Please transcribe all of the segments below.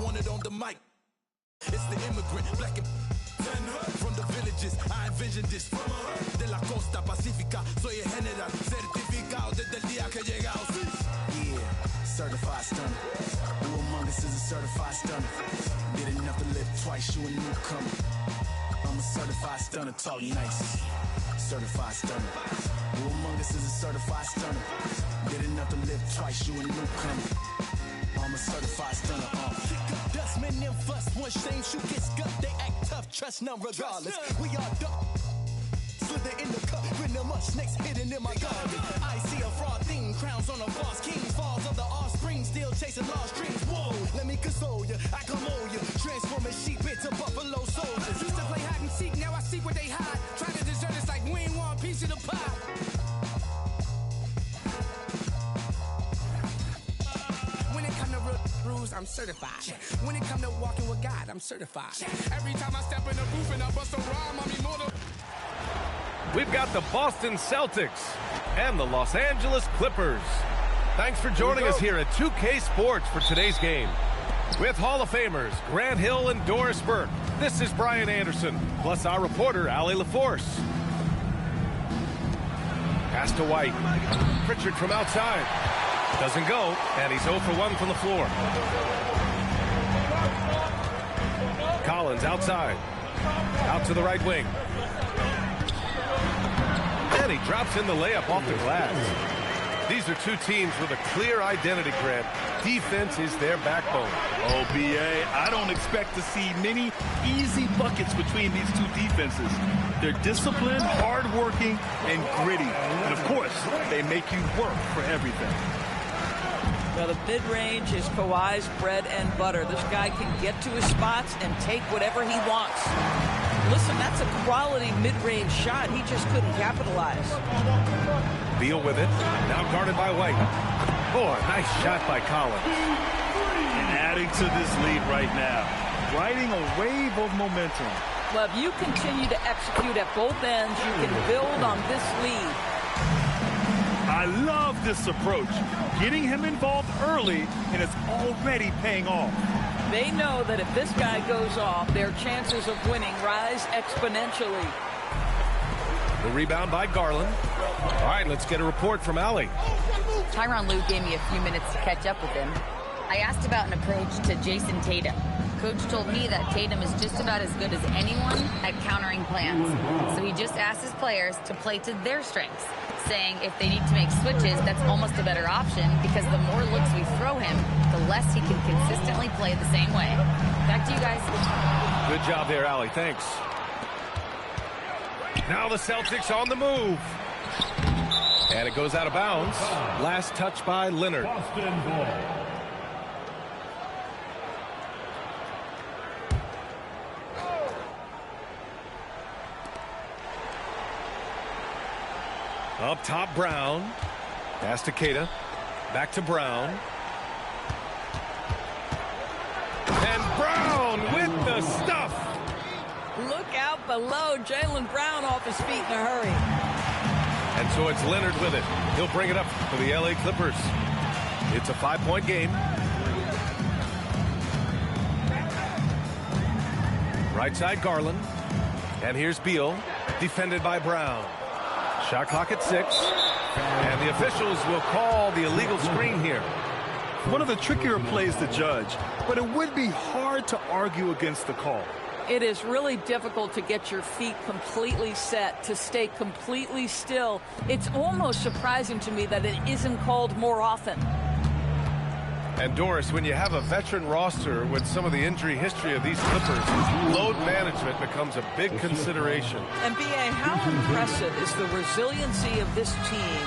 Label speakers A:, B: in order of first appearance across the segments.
A: wanted on the mic. It's the immigrant, black and from the villages. I envisioned this de la costa pacífica. Soy el general, certificado desde el día que he llegado. Yeah, certified stunner. Who among us is a certified stunner? Did enough to live twice, you a newcomer. I'm a certified stunner, talk nice. Certified stunner. Who among us is a certified stunner? Did enough to live twice, you a newcomer. I'm a certified stunner. Kick up dust, men them fuss. One shame, shoot get scuffed. They act tough, trust none regardless. We are dumb. Slither in the cup, with them up, snakes hidden in my garden. I see a fraud theme, crowns on a false king. Falls of the offspring, still chasing lost dreams. Whoa, let me console you, I come on you. Transforming sheep into buffalo soldiers. Used to play hide and seek, now I see where they hide. Try to desert us like we ain't want a piece of the pie. I'm certified. When it come to walking with God, I'm certified. Every time I step in the booth and I bust a rhyme, I'm immortal.
B: We've got the Boston Celtics and the Los Angeles Clippers. Thanks for joining us here at 2K Sports for today's game. With Hall of Famers Grant Hill and Doris Burke, this is Brian Anderson, plus our reporter, Allie LaForce. Pass to White. Pritchard from outside. Doesn't go, and he's 0 for 1 from the floor. Collins outside. Out to the right wing. And he drops in the layup off the glass. These are two teams with a clear identity, Grant. Defense is their backbone.
C: Oh, B.A., I don't expect to see many easy buckets between these two defenses. They're disciplined, hardworking, and gritty. And, of course, they make you work for everything.
D: Well, the mid-range is Kawhi's bread and butter. This guy can get to his spots and take whatever he wants. Listen, that's a quality mid-range shot. He just couldn't capitalize.
B: Beal with it. Now guarded by White. Oh, a nice shot by Collins.
C: And adding to this lead right now. Riding a wave of momentum.
D: Well, if you continue to execute at both ends, you can build on this lead.
C: I love this approach. Getting him involved early, and it's already paying off.
D: They know that if this guy goes off, their chances of winning rise exponentially.
B: The rebound by Garland. All right, let's get a report from Allie.
E: Tyronn Lue gave me a few minutes to catch up with him. I asked about an approach to Jason Tatum. Coach told me that Tatum is just about as good as anyone at countering plans. So he just asked his players to play to their strengths, saying if they need to make switches, that's almost a better option because the more looks we throw him, the less he can consistently play the same way. Back to you guys.
B: Good job there, Allie. Thanks. Now the Celtics on the move. And it goes out of bounds. Last touch by Leonard. Up top, Brown. Pass to Keita. Back to Brown. And Brown with the stuff.
D: Look out below. Jaylen Brown off his feet in a hurry.
B: And so it's Leonard with it. He'll bring it up for the LA Clippers. It's a 5-point game. Right side, Garland. And here's Beal, defended by Brown. Shot clock at 6. And the officials will call the illegal screen here.
C: One of the trickier plays to judge, but it would be hard to argue against the call.
D: It is really difficult to get your feet completely set, to stay completely still. It's almost surprising to me that it isn't called more often.
B: And Doris, when you have a veteran roster with some of the injury history of these Clippers, load management becomes a big consideration.
D: And B.A., how impressive is the resiliency of this team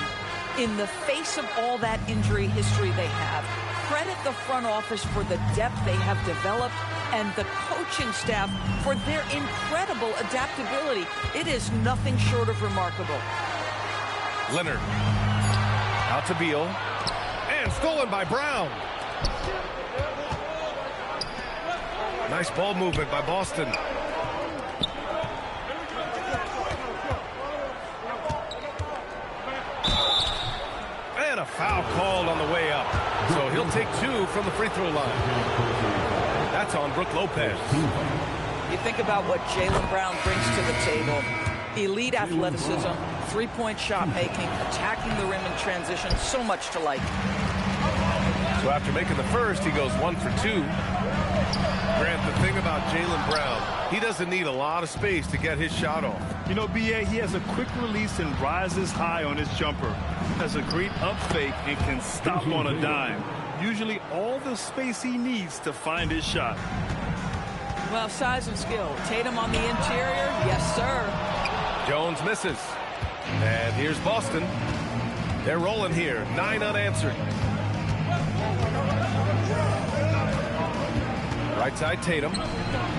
D: in the face of all that injury history they have? Credit the front office for the depth they have developed and the coaching staff for their incredible adaptability. It is nothing short of remarkable.
B: Leonard out to Beal and stolen by Brown. Nice ball movement by Boston. A foul called on the way up. So he'll take 2 from the free throw line. That's on Brook Lopez.
D: You think about what Jaylen Brown brings to the table. Elite athleticism, three-point shot making, attacking the rim in transition, so much to like.
B: So after making the first, he goes 1 for 2. Grant, the thing about Jaylen Brown, he doesn't need a lot of space to get his shot off.
C: You know, B.A., he has a quick release and rises high on his jumper. Has a great up fake and can stop on a dime. Usually all the space he needs to find his shot.
D: Well, size and skill. Tatum on the interior, yes, sir.
B: Jones misses. And here's Boston. They're rolling here, 9 unanswered. Right side Tatum,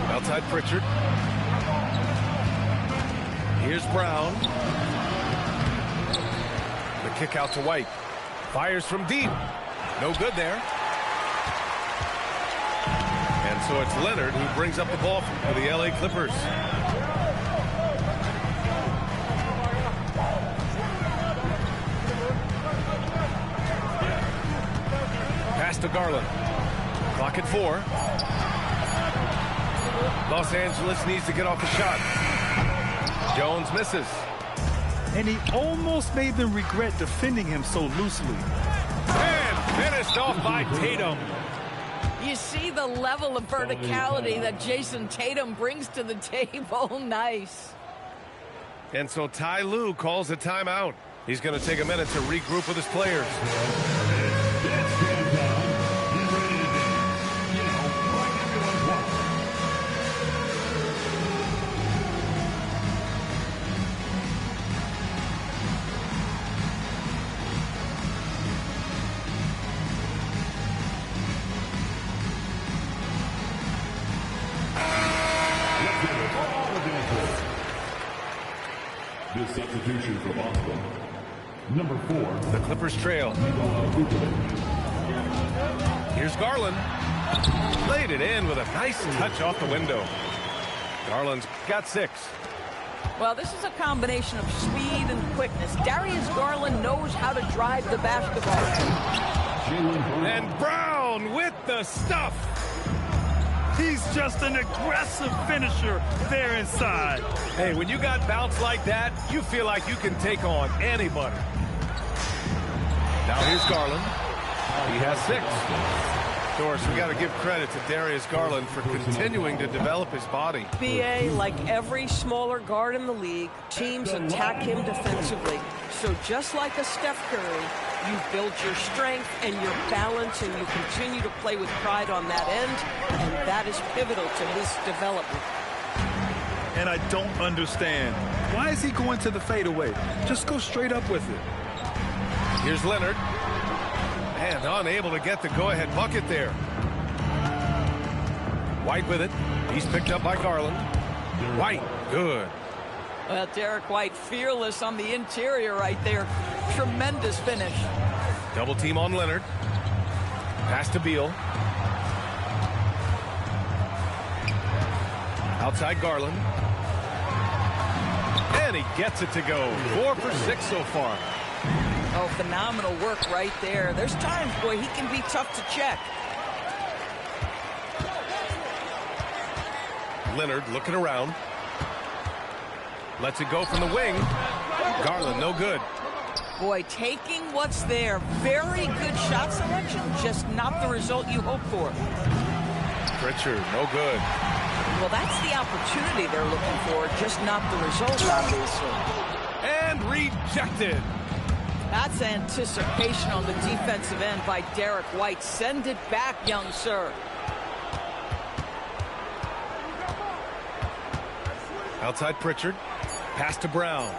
B: outside Pritchard. Here's Brown. The kick out to White. Fires from deep. No good there. And so it's Leonard who brings up the ball for the LA Clippers. Pass to Garland. Clock at 4. Los Angeles needs to get off the shot. Jones misses.
C: And he almost made them regret defending him so loosely.
B: And finished off by Tatum.
D: You see the level of verticality that Jason Tatum brings to the table. Nice.
B: And so Ty Lue calls a timeout. He's going to take a minute to regroup with his players.
F: This substitution for Boston. Number 4.
B: The Clippers trail. Here's Garland. Laid it in with a nice touch off the window. Garland's got 6.
D: Well, this is a combination of speed and quickness. Darius Garland knows how to drive the basketball.
B: And Brown with the stuff.
C: He's just an aggressive finisher there inside.
B: Hey, when you got bounce like that, you feel like you can take on anybody. Now here's Garland. He has 6. Of course, we got to give credit to Darius Garland for continuing to develop his body.
D: BA, like every smaller guard in the league, teams attack him defensively. So just like a Steph Curry, you build your strength and your balance, and you continue to play with pride on that end, and that is pivotal to his development.
C: And I don't understand. Why is he going to the fadeaway? Just go straight up with it.
B: Here's Leonard. And unable to get the go-ahead bucket there. White with it. He's picked up by Garland. White, good.
D: Well, Derek White, fearless on the interior right there. Tremendous finish.
B: Double team on Leonard. Pass to Beal. Outside Garland. And he gets it to go. 4 for 6 so far.
D: Oh, phenomenal work right there. There's times, boy, he can be tough to check.
B: Leonard looking around. Lets it go from the wing. Garland, no good.
D: Boy, taking what's there. Very good shot selection, just not the result you hope for.
B: Pritchard, no good.
D: Well, that's the opportunity they're looking for, just not the result, obviously.
B: And rejected.
D: That's anticipation on the defensive end by Derek White. Send it back, young sir.
B: Outside Pritchard. Pass to Brown.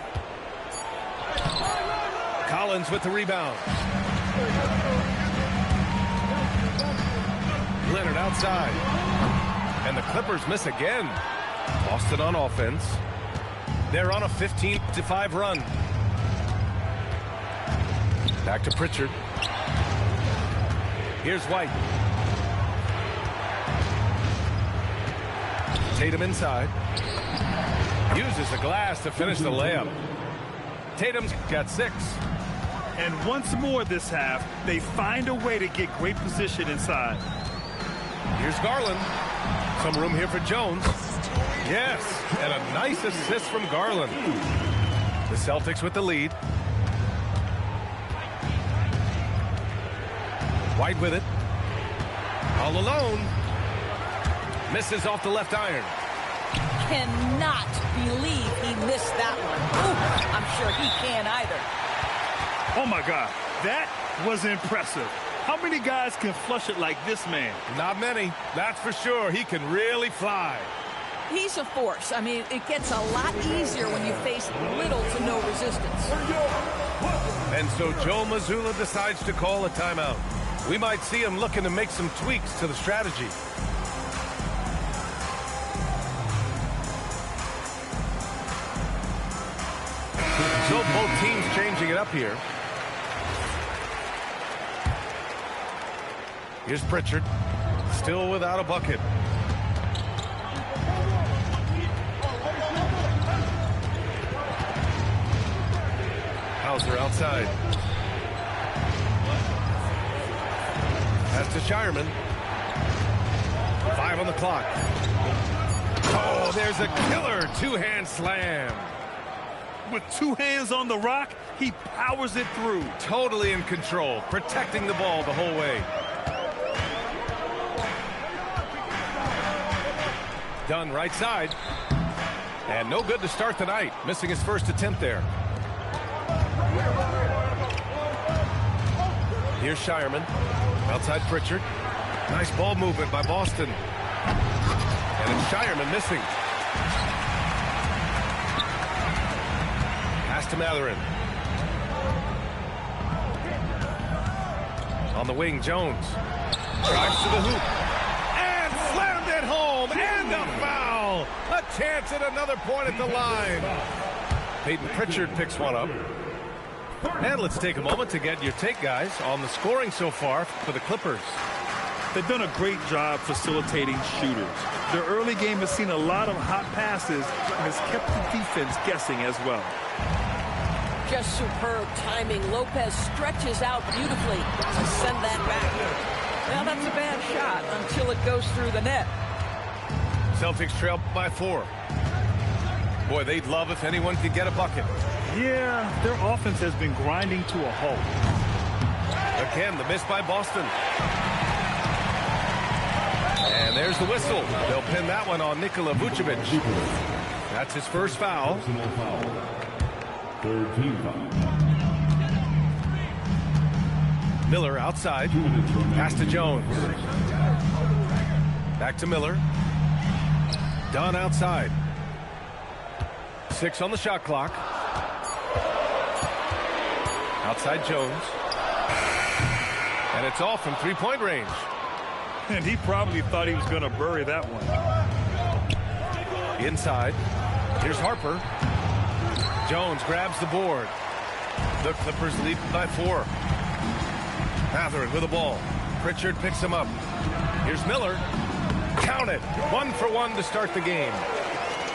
B: Collins with the rebound. Leonard outside. And the Clippers miss again. Boston on offense. They're on a 15-5 run. Back to Pritchard. Here's White. Tatum inside. Uses the glass to finish the layup. Tatum's got 6.
C: And once more this half, they find a way to get great position inside.
B: Here's Garland. Some room here for Jones. Yes, and a nice assist from Garland. The Celtics with the lead. White with it. All alone. Misses off the left iron.
D: Cannot believe he missed that one. Ooh, I'm sure he can't either.
C: Oh, my God. That was impressive. How many guys can flush it like this man?
B: Not many. That's for sure. He can really fly.
D: He's a force. I mean, it gets a lot easier when you face little to no resistance.
B: And so Joe Mazzulla decides to call a timeout. We might see him looking to make some tweaks to the strategy. So both teams changing it up here. Here's Pritchard, still without a bucket. Hauser outside. Pass to Shireman. 5 on the clock. Oh, there's a killer two-hand slam.
C: With 2 hands on the rock, he powers it through.
B: Totally in control, protecting the ball the whole way. Dunn right side. And no good to start the night. Missing his first attempt there. Here's Shireman. Outside Pritchard. Nice ball movement by Boston. And it's Shireman missing. Pass to Mathurin. On the wing, Jones. Drives to the hoop. And slammed it home. And a foul. A chance at another point at the line. Peyton Pritchard picks one up. And let's take a moment to get your take, guys, on the scoring so far for the Clippers.
C: They've done a great job facilitating shooters. Their early game has seen a lot of hot passes and has kept the defense guessing as well.
D: Just superb timing. Lopez stretches out beautifully to send that back. Now that's a bad shot until it goes through the net.
B: Celtics trail by 4. Boy, they'd love if anyone could get a bucket.
C: Yeah, their offense has been grinding to a halt.
B: Again, the miss by Boston. And there's the whistle. They'll pin that one on Nikola Vucevic. That's his first foul.
F: Personal foul. Third team foul.
B: Miller outside. Pass to Jones. Back to Miller. Dunn outside. 6 on the shot clock. Outside Jones. And it's off from three-point range.
C: And he probably thought he was going to bury that one.
B: Inside. Here's Harper. Jones grabs the board. The Clippers lead by 4. Mathurin with the ball. Pritchard picks him up. Here's Miller. Count it. 1 for 1 to start the game.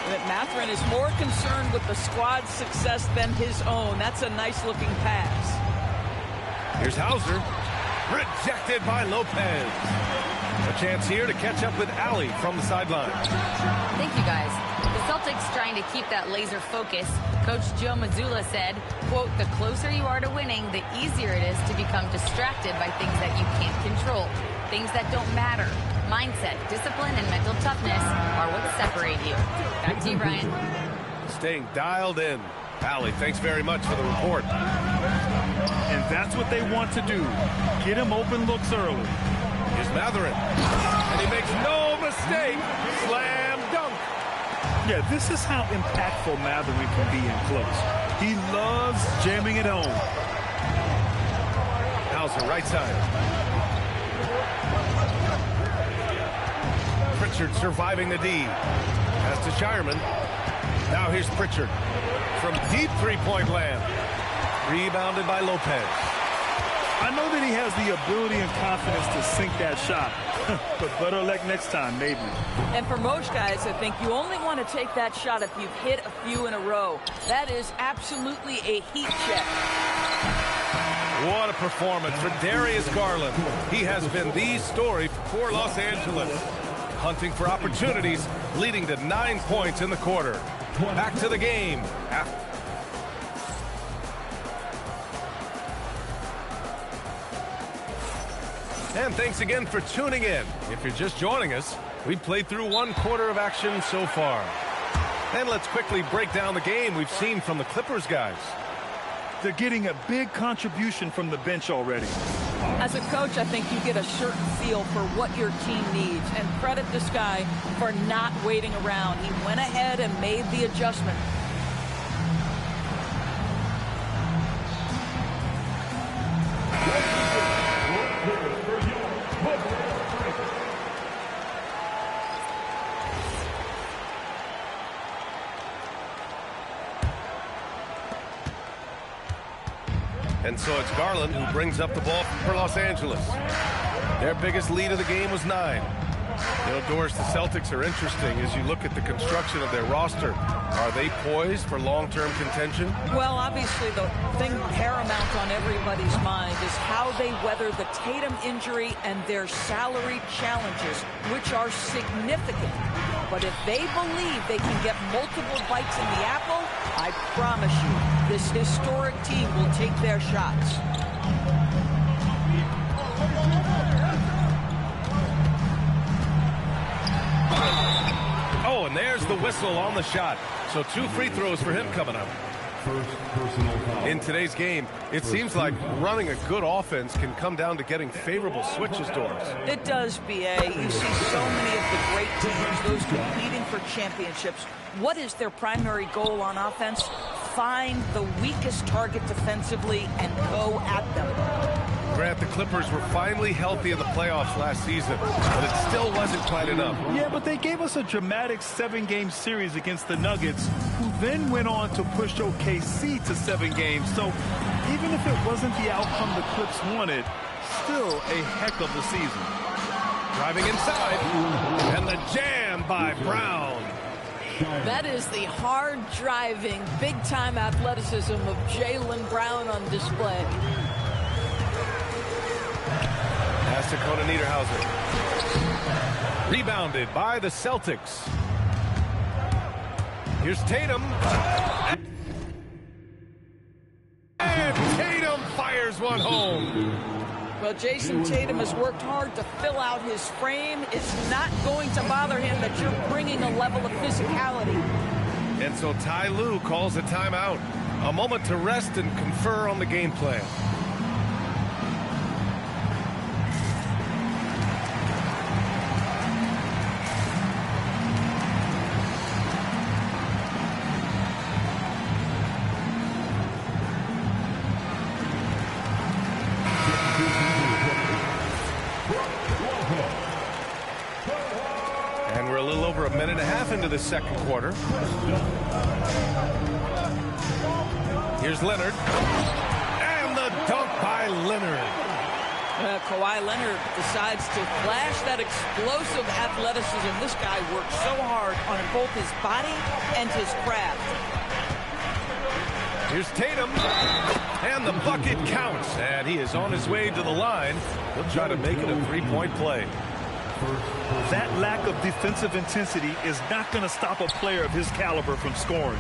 D: That Mathurin is more concerned with the squad's success than his own. That's a nice-looking pass.
B: Here's Hauser. Rejected by Lopez. A chance here to catch up with Allie from the sideline.
E: Thank you, guys. The Celtics trying to keep that laser focus. Coach Joe Mazzulla said, quote, "The closer you are to winning, the easier it is to become distracted by things that you can't control, things that don't matter. Mindset, discipline, and mental toughness are what separate you." Back to you, Brian.
B: Staying dialed in. Allie, thanks very much for the report.
C: And that's what they want to do. Get him open looks early.
B: Here's Mathurin. And he makes no mistake. Slam dunk.
C: Yeah, this is how impactful Mathurin can be in close. He loves jamming it home.
B: Hauser right side. Pritchard surviving the D. Pass to Shireman. Now here's Pritchard. From deep three-point land. Rebounded by Lopez.
C: I know that he has the ability and confidence to sink that shot. But better luck next time, maybe.
D: And for most guys, I think you only want to take that shot if you've hit a few in a row. That is absolutely a heat check.
B: What a performance for Darius Garland. He has been the story for Los Angeles. Hunting for opportunities, leading to 9 points in the quarter. Back to the game. And thanks again for tuning in. If you're just joining us, we've played through 1 quarter of action so far. And let's quickly break down the game we've seen from the Clippers guys.
C: They're getting a big contribution from the bench already.
D: As a coach, I think you get a certain feel for what your team needs. And credit this guy for not waiting around. He went ahead and made the adjustment.
B: And so it's Garland who brings up the ball for Los Angeles. Their biggest lead of the game was 9. You know, Doris, the Celtics are interesting as you look at the construction of their roster. Are they poised for long-term contention?
D: Well, obviously the thing paramount on everybody's mind is how they weather the Tatum injury and their salary challenges, which are significant. But if they believe they can get multiple bites in the apple, I promise you, this historic team will take their shots.
B: Oh, and there's the whistle on the shot. So 2 free throws for him coming up. In today's game, it seems like running a good offense can come down to getting favorable switches, Doris.
D: It does, B.A. You see so many of the great teams, those competing for championships. What is their primary goal on offense? Find the weakest target defensively and go at them.
B: Grant, the Clippers were finally healthy in the playoffs last season, but it still wasn't quite enough.
C: Yeah, but they gave us a dramatic 7-game series against the Nuggets, who then went on to push OKC to 7 games. So even if it wasn't the outcome the Clips wanted, still a heck of a season.
B: Driving inside, and the jam by Brown.
D: That is the hard-driving, big-time athleticism of Jaylen Brown on display.
B: Pass to Conan Niederhauser. Rebounded by the Celtics. Here's Tatum. And Tatum fires one home.
D: Well, Jason Tatum has worked hard to fill out his frame. It's not going to bother him that you're bringing a level of physicality.
B: And so Ty Lue calls a timeout. A moment to rest and confer on the game plan. And we're a little over a minute and a half into the second quarter. Here's Leonard. And the dunk by Leonard.
D: Kawhi Leonard decides to flash that explosive athleticism. This guy works so hard on both his body and his craft.
B: Here's Tatum. And the bucket counts. And he is on his way to the line. He'll try to make it a three-point play.
C: That lack of defensive intensity is not going to stop a player of his caliber from scoring.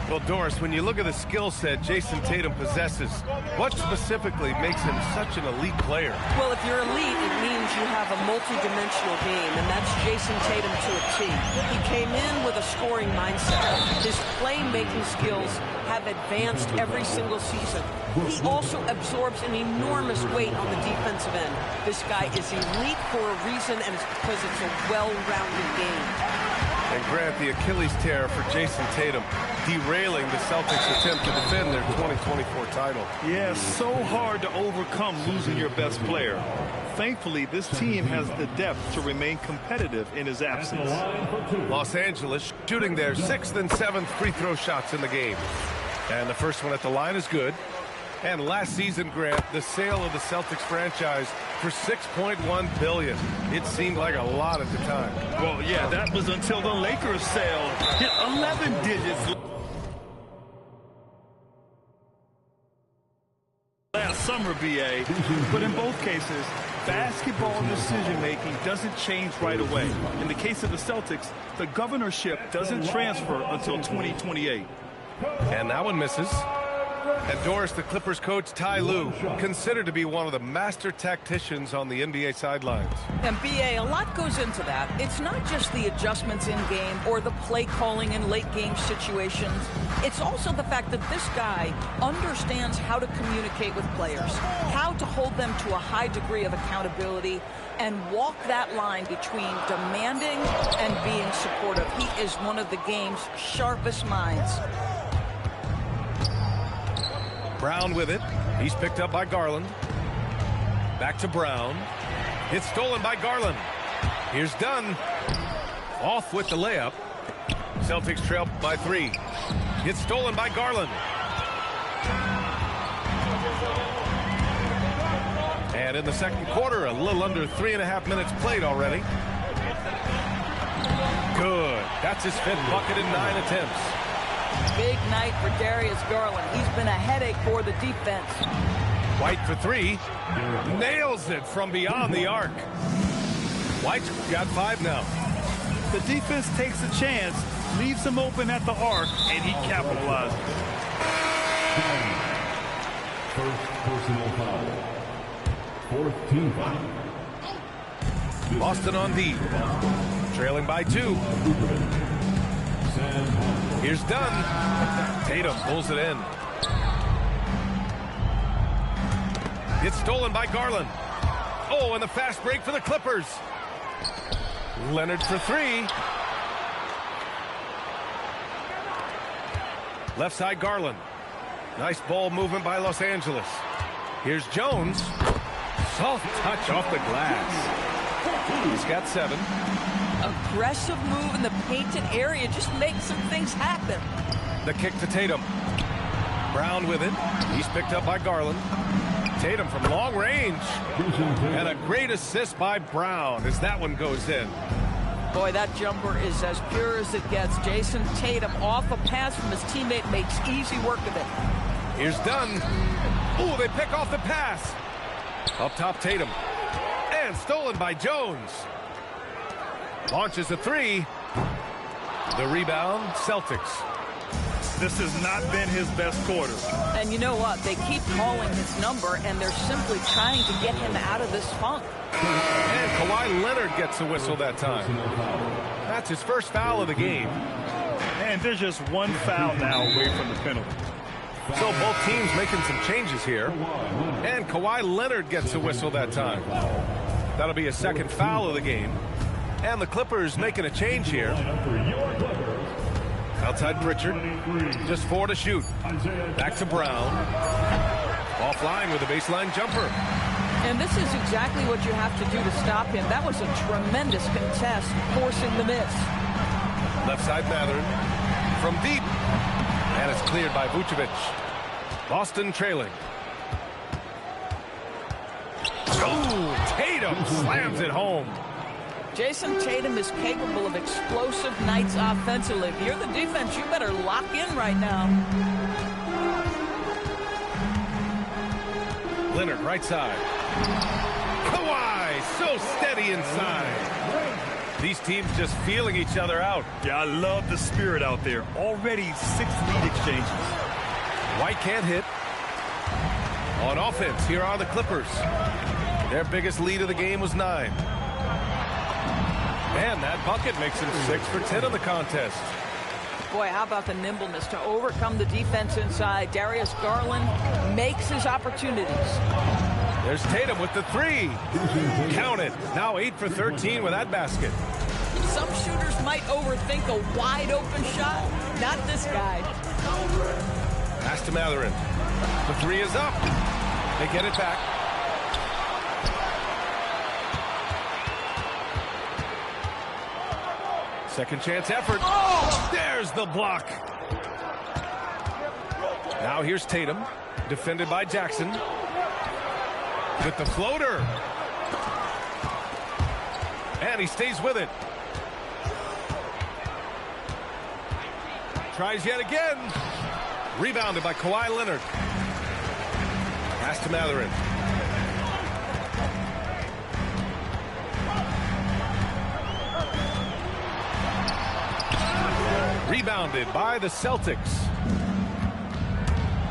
B: Well, Doris, when you look at the skill set Jason Tatum possesses, what specifically makes him such an elite player?
D: Well, if you're elite, it means you have a multi-dimensional game, and that's Jason Tatum to a T. He came in with a scoring mindset. His playmaking skills have advanced every single season. He also absorbs an enormous weight on the defensive end. This guy is elite for a reason, and it's because it's a well-rounded game.
B: And Grant, the Achilles tear for Jason Tatum, derailing the Celtics' attempt to defend their 2024 title.
C: Yeah, so hard to overcome losing your best player. Thankfully, this team has the depth to remain competitive in his absence.
B: Los Angeles shooting their 6th and 7th free throw shots in the game. And the first one at the line is good. And last season, Grant, the sale of the Celtics franchise for $6.1 billion. It seemed like a lot at the time.
C: Well, yeah, that was until the Lakers sale hit 11 digits last summer, BA. But in both cases, basketball decision-making doesn't change right away. In the case of the Celtics, the governorship doesn't transfer until 2028.
B: And that one misses. And Doris, the Clippers coach Ty Lue, considered to be one of the master tacticians on the NBA sidelines.
D: And BA, a lot goes into that. It's not just the adjustments in game or the play calling in late game situations. It's also the fact that this guy understands how to communicate with players, how to hold them to a high degree of accountability, and walk that line between demanding and being supportive. He is one of the game's sharpest minds.
B: Brown with it. He's picked up by Garland. Back to Brown. It's stolen by Garland. Here's Dunn. Off with the layup. Celtics trail by 3. It's stolen by Garland. And in the second quarter, a little under 3.5 minutes played already. Good. That's his 5th bucket in 9 attempts.
D: Big night for Darius Garland. He's been a headache for the defense.
B: White for 3. Nails it from beyond the arc. White's got 5 now.
C: The defense takes a chance, leaves him open at the arc, and he capitalizes.
F: First personal foul. 4th team foul.
B: Boston on D. Trailing by 2. Here's Dunn. Tatum pulls it in. It's stolen by Garland. Oh, and the fast break for the Clippers. Leonard for 3. Left side Garland. Nice ball movement by Los Angeles. Here's Jones. Soft touch off the glass. He's got 7.
D: Aggressive move in the painted area just makes some things happen.
B: The kick to Tatum. Brown with it. He's picked up by Garland. Tatum from long range. And a great assist by Brown as that one goes in.
D: Boy, that jumper is as pure as it gets. Jason Tatum off a pass from his teammate makes easy work of it.
B: Here's Dunn. Ooh, they pick off the pass. Up top Tatum. And stolen by Jones. Launches a 3. The rebound, Celtics.
C: This has not been his best quarter.
D: And you know what? They keep calling his number, and they're simply trying to get him out of this funk.
B: And Kawhi Leonard gets a whistle that time. That's his first foul of the game.
C: And there's just one foul now away from the penalty.
B: So both teams making some changes here. And Kawhi Leonard gets a whistle that time. That'll be a second foul of the game. And the Clippers making a change here. Outside Pritchard. Just 4 to shoot. Back to Brown. Offline with a baseline jumper.
D: And this is exactly what you have to do to stop him. That was a tremendous contest, forcing the miss.
B: Left side Mathurin. From deep. And it's cleared by Vucevic. Boston trailing. Oh, Tatum slams it home.
D: Jason Tatum is capable of explosive nights offensively. If you're the defense, you better lock in right now.
B: Leonard, right side. Kawhi, so steady inside. These teams just feeling each other out.
C: Yeah, I love the spirit out there. Already 6 lead exchanges.
B: White can't hit. On offense, here are the Clippers. Their biggest lead of the game was 9. And that bucket makes him 6 for 10 in the contest.
D: Boy, how about the nimbleness to overcome the defense inside. Darius Garland makes his opportunities.
B: There's Tatum with the 3. Count it. Now 8 for 13 with that basket.
D: Some shooters might overthink a wide open shot. Not this guy.
B: Pass to Mathurin. The 3 is up. They get it back. Second chance effort. Oh, there's the block. Now here's Tatum, defended by Jackson. With the floater. And he stays with it. Tries yet again. Rebounded by Kawhi Leonard. Pass to Mathurin. Rebounded by the Celtics.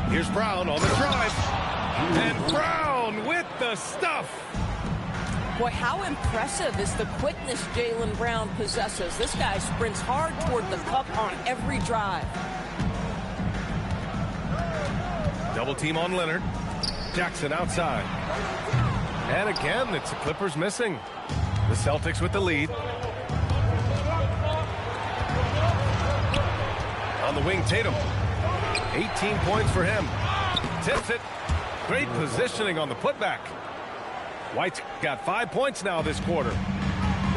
B: Here's Brown on the drive. And Brown with the stuff.
D: Boy, how impressive is the quickness Jaylen Brown possesses. This guy sprints hard toward the cup on every drive.
B: Double team on Leonard. Jackson outside. And again, it's the Clippers missing. The Celtics with the lead. On the wing, Tatum. 18 points for him. Tips it. Great positioning on the putback. White's got 5 points now this quarter.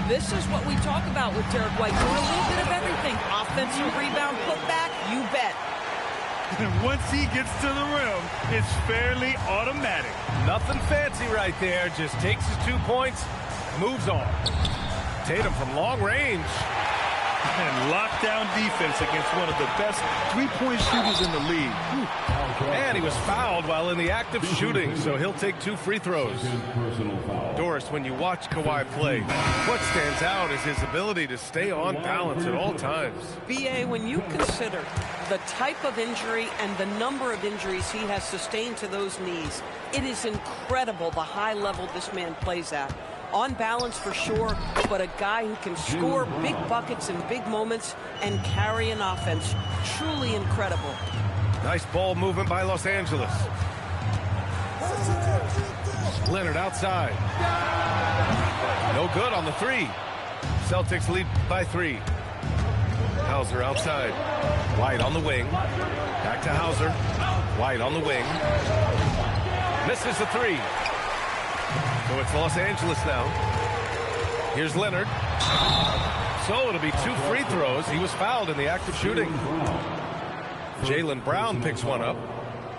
D: This is what we talk about with Derek White. Doing a little bit of everything. Offensive rebound, putback, you bet.
C: And once he gets to the rim, it's fairly automatic.
B: Nothing fancy right there. Just takes his 2 points, moves on. Tatum from long range.
C: And lockdown defense against one of the best three-point shooters in the league.
B: And he was fouled while in the act of shooting, so he'll take 2 free throws. Doris, when you watch Kawhi play, what stands out is his ability to stay on balance at all times.
D: BA, when you consider the type of injury and the number of injuries he has sustained to those knees, it is incredible the high level this man plays at. On balance for sure, but a guy who can score big buckets in big moments and carry an offense. Truly incredible.
B: Nice ball movement by Los Angeles. Leonard outside. No good on the 3. Celtics lead by 3. Hauser outside. White on the wing. Back to Hauser. White on the wing. Misses the 3. So it's Los Angeles now. Here's Leonard. So it'll be 2 free throws. He was fouled in the act of shooting. Jaylen Brown picks one up.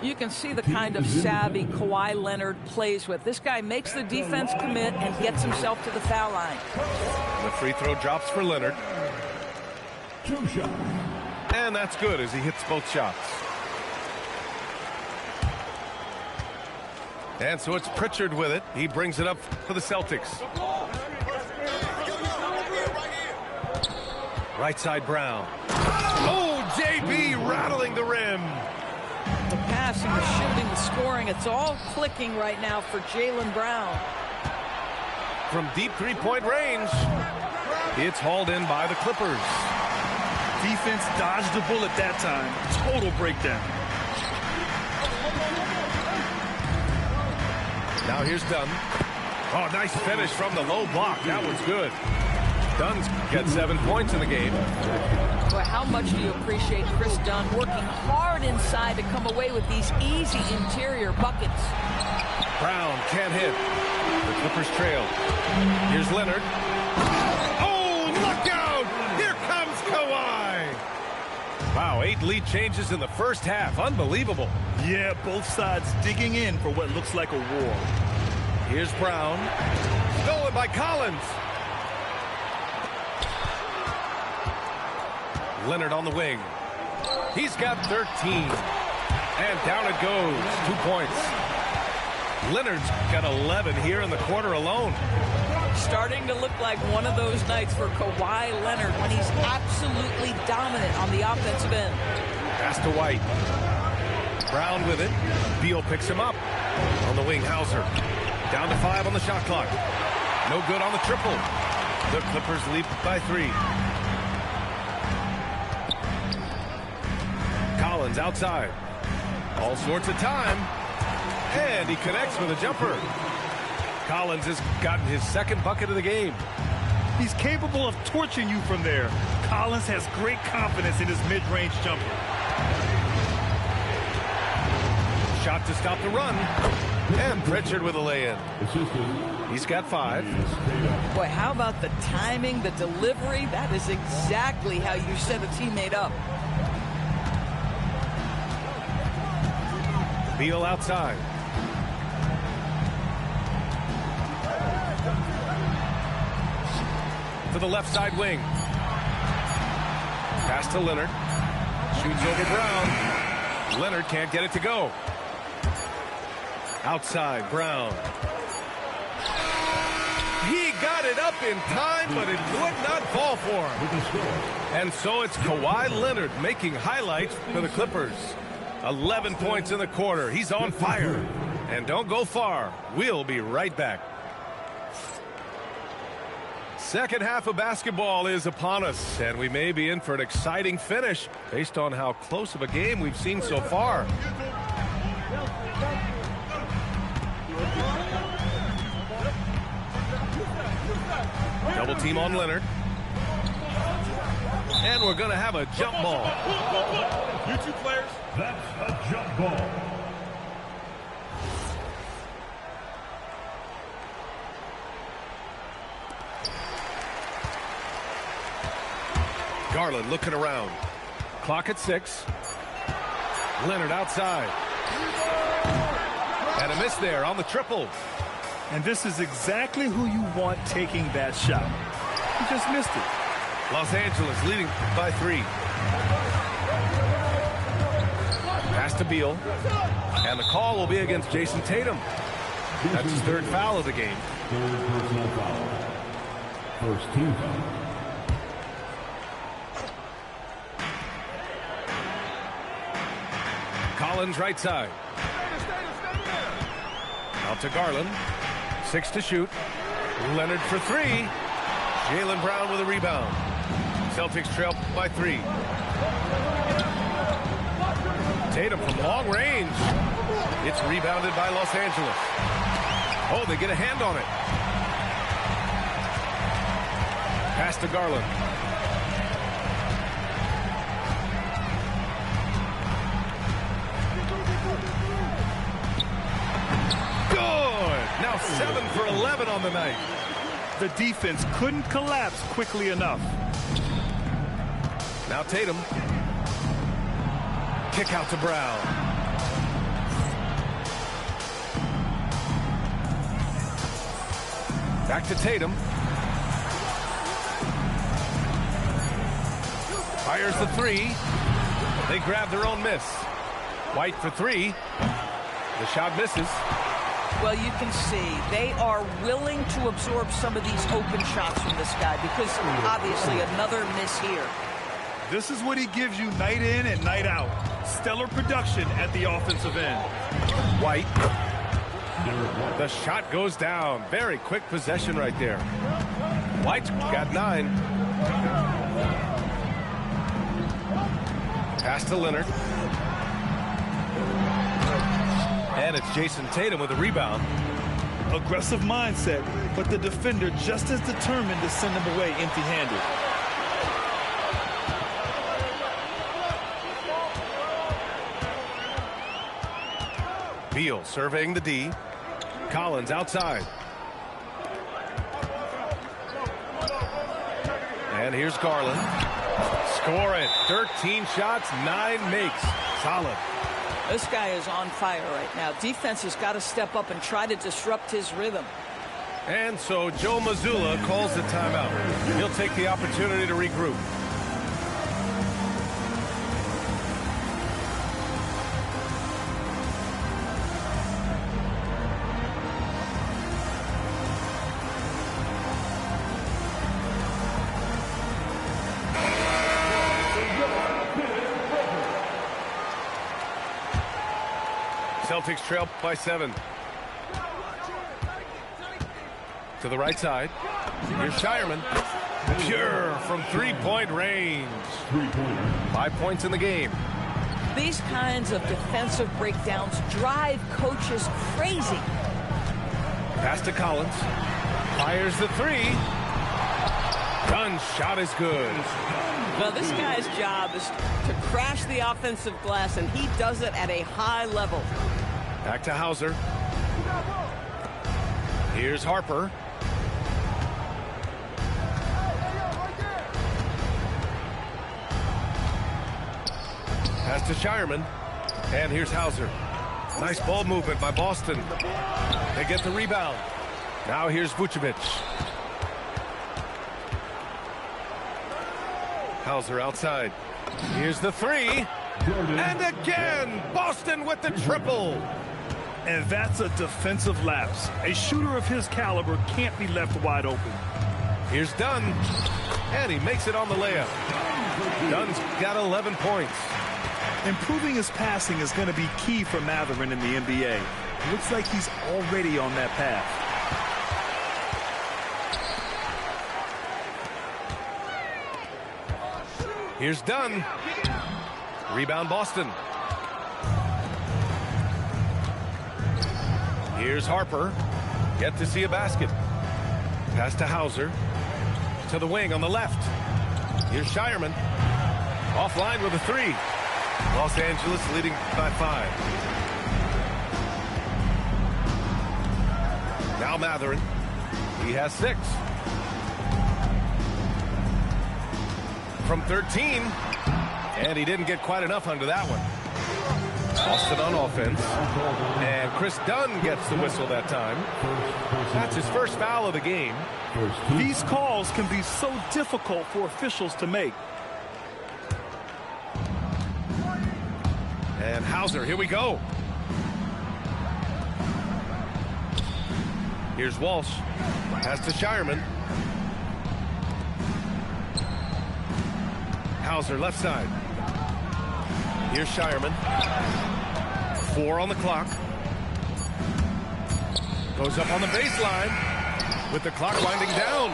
D: You can see the kind of savvy Kawhi Leonard plays with. This guy makes the defense commit and gets himself to the foul line.
B: The free throw drops for Leonard.
F: 2 shots.
B: And that's good as he hits both shots. And so it's Pritchard with it. He brings it up for the Celtics. Right side Brown. Oh, JB rattling the rim.
D: The passing, the shooting, the scoring, it's all clicking right now for Jaylen Brown.
B: From deep 3-point range, it's hauled in by the Clippers.
C: Defense dodged the bullet that time. Total breakdown.
B: Now here's Dunn. Oh, nice finish from the low block. That was good. Dunn's got 7 points in the game.
D: Boy, how much do you appreciate Chris Dunn working hard inside to come away with these easy interior buckets?
B: Brown can't hit. The Clippers trail. Here's Leonard. Oh, look out! Here comes Kawhi! Wow, 8 lead changes in the first half. Unbelievable.
C: Yeah, both sides digging in for what looks like a war.
B: Here's Brown. Stolen by Collins. Leonard on the wing. He's got 13. And down it goes. 2 points. Leonard's got 11 here in the quarter alone.
D: Starting to look like one of those nights for Kawhi Leonard when he's absolutely dominant on the offensive end.
B: Pass to White. Brown with it. Beal picks him up. On the wing, Hauser. Down to 5 on the shot clock. No good on the triple. The Clippers lead by 3. Collins outside. All sorts of time. And he connects with a jumper. Collins has gotten his 2nd bucket of the game.
C: He's capable of torching you from there. Collins has great confidence in his mid-range jumper.
B: Shot to stop the run. And Pritchard with a lay-in. He's got 5.
D: Boy, how about the timing, the delivery? That is exactly how you set a teammate up.
B: Beal outside. To the left side wing. Pass to Leonard. Shoots over Brown. Leonard can't get it to go. Outside, Brown. He got it up in time, but it would not fall for him. And so it's Kawhi Leonard making highlights for the Clippers. 11 points in the quarter. He's on fire. And don't go far. We'll be right back. Second half of basketball is upon us, and we may be in for an exciting finish based on how close of a game we've seen so far. Double team on Leonard. And we're going to have a jump ball.
C: You two players.
F: That's a jump ball.
B: Garland looking around. Clock at 6. Leonard outside. And a miss there on the triple.
C: And this is exactly who you want taking that shot. He just missed it.
B: Los Angeles leading by 3. Pass to Beal. And the call will be against Jason Tatum. That's his 3rd foul of the game.
F: 3rd personal foul. First team foul.
B: Collins right side. Out to Garland. 6 to shoot. Leonard for 3. Jaylen Brown with a rebound. Celtics trail by 3. Tatum from long range. It's rebounded by Los Angeles. Oh, they get a hand on it. Pass to Garland. Now 7 for 11 on the night.
C: The defense couldn't collapse quickly enough.
B: Now Tatum. Kick out to Brown. Back to Tatum. Fires the 3. They grab their own miss. White for 3. The shot misses.
D: Well, you can see they are willing to absorb some of these open shots from this guy because obviously another miss here.
C: This is what he gives you night in and night out. Stellar production at the offensive end.
B: White. The shot goes down. Very quick possession right there. White's got 9. Pass to Leonard. And it's Jason Tatum with a rebound.
C: Aggressive mindset, but the defender just as determined to send him away empty-handed.
B: Beal surveying the D. Collins outside. And here's Garland. Score it. 13 shots, 9 makes. Solid.
D: This guy is on fire right now. Defense has got to step up and try to disrupt his rhythm.
B: And so Joe Mazzulla calls the timeout. He'll take the opportunity to regroup. Celtics trail by 7. To the right side. Here's Shireman. Pure from three-point range. 5 points in the game.
D: These kinds of defensive breakdowns drive coaches crazy.
B: Pass to Collins. Fires the 3. Gun shot is good.
G: Well, this guy's job is to crash the offensive glass, and he does it at a high level.
B: Back to Hauser. Here's Harper. Pass to Shireman. And here's Hauser. Nice ball movement by Boston. They get the rebound. Now here's Vucevic. Hauser outside. Here's the 3. And again, Boston with the triple.
C: And that's a defensive lapse. A shooter of his caliber can't be left wide open.
B: Here's Dunn, and he makes it on the layup. Dunn's got 11 points.
C: Improving his passing is going to be key for Mathurin in the NBA. Looks like he's already on that path.
B: Here's Dunn. Rebound Boston. Here's Harper. Yet to see a basket. Pass to Hauser. To the wing on the left. Here's Shireman. Offline with a three. Los Angeles leading by 5. Now Mathurin. He has 6. From 13. And he didn't get quite enough under that one. Boston on offense. And Chris Dunn gets the whistle that time. That's his first foul of the game.
C: These calls can be so difficult for officials to make.
B: And Hauser, here we go. Here's Walsh. Pass to Shireman. Hauser, left side. Here's Shireman. 4 on the clock. Goes up on the baseline with the clock winding down.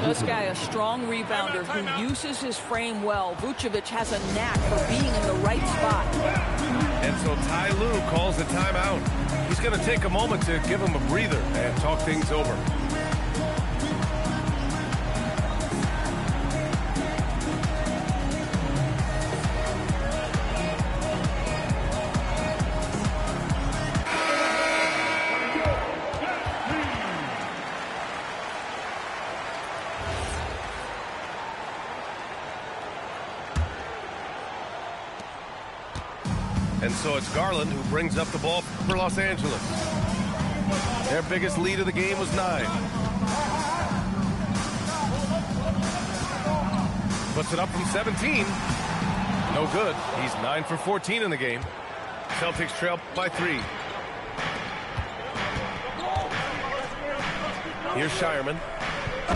D: This guy, a strong rebounder who uses his frame well. Vucevic has a knack for being in the right spot.
B: And so Ty Lue calls the timeout. He's going to take a moment to give him a breather and talk things over. And so it's Garland who brings up the ball for Los Angeles. Their biggest lead of the game was 9. Puts it up from 17. No good. He's 9 for 14 in the game. Celtics trail by 3. Here's Shireman.